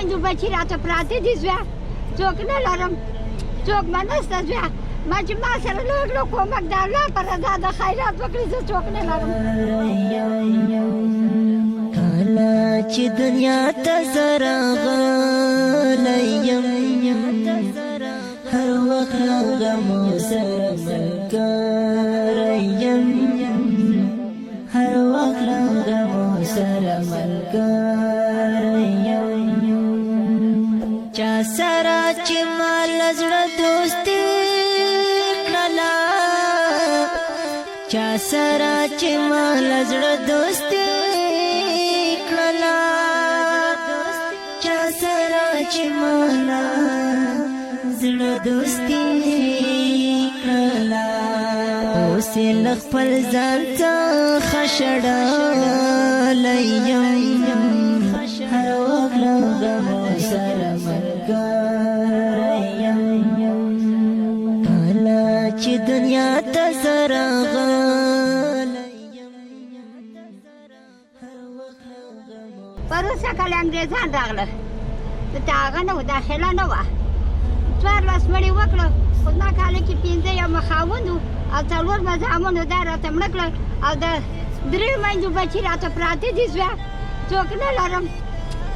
میندو بچي راته پراته دي زویه څوک نه لرم څوک به نشته زویه ما چې ما سره لږ لږ کومک د الله په رضا د خیرات وکړي زه څوک نه لرم کله چې دنیا ته زه راغلی یم هر وخت له غمو سره ملګری یم هر وخت له غمو سره ملګری یم چا سره چې ما له زړه دوستي کړله چا سره چې ما له زړه دوستي کړله چا سره چې ما له زړه دوستي کړله اوس یې له خپل ځان څخه شړلی یم هر وخت له غمو سره ملګری یم کله چې دنیا ته زه راغلی یم هر وخت له غمو پروسه کله انګریزان راغله د هغه نه و داخله نه وه 14 مړي وکړه خو زما کاله کې 15 یو مخاوند و او 4 مزامنو دا راته مړه کړل او د 3 میندو بچي راته پراته دي زویه څوک نه لرم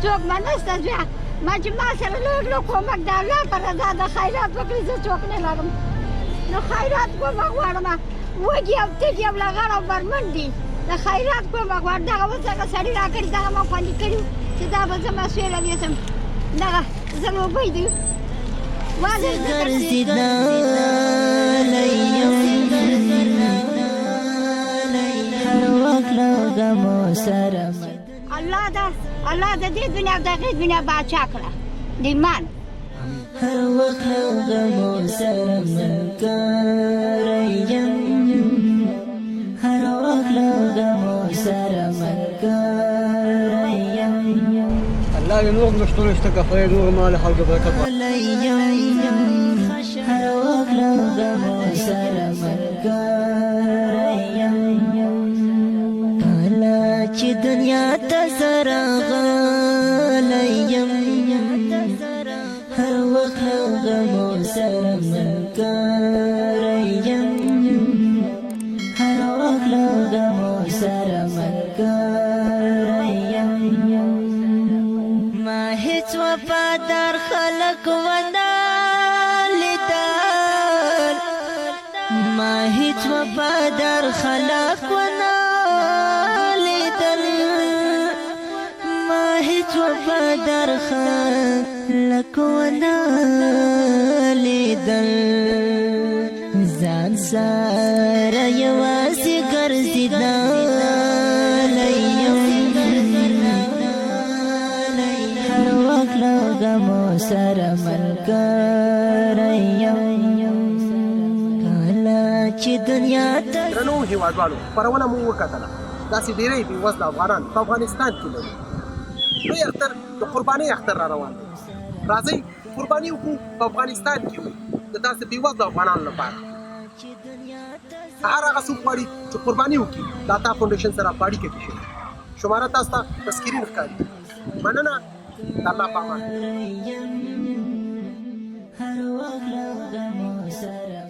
څوک به نشته زویه ما چې ما سره لږ لږ کومک د الله په رضا د خیرات وکړي زه څوک نه لرم نو خیرات کومک غواړم وږي او تږي او لغړ او برمن دي د خیرات کومک غواړم دغه اوس هغه سړي راکړي دغه ما خوندي کړي چې دا به زه مسؤله ویسم دغه زلوبۍ دي ګرځېدلی یم هر وخت له غمو سره الله د دې دنیا او د هغې دنیا باچا کړه د ایمان هر وخت له غمو سره ملګری یم هر وخت له غمو سره ملګری یم الله ينور مشطور اشتكى خير نور ما له حلقه بركه هر وخت له غمو سره ملګری یم کله چې دنیا ته زه راغلی یم هر وخت له غمو سره ملګری یم هر وخت له غمو سره ملګری یم ما هیڅ وفادار خلک ونه لیدل ما هیڅ وفادار خلک ونه لیدل ما هیڅ وفادار خلک ونه لیدل ځان سره یوازې ګرځېدلی یم هر وخت له غمو سره ملګری یم کله چې دنیا ته درنو هېوادوالو خپرونه مو وکتله داسې ډېری بېوزله افغانان په افغانستان کې لرو لوی اختر د قربانۍ اختر را روان دی راځئ قرباني وکړو په افغانستان کې د داسې بېوزله افغانانو لپاره هر هغه څوک غواړي چې قرباني وکړي د عطا فاونډیشن سره په اړیکه کې شي شماره تاسو ته په سکرین ښکاري مننه د الله په امان هر وخت له غمو سره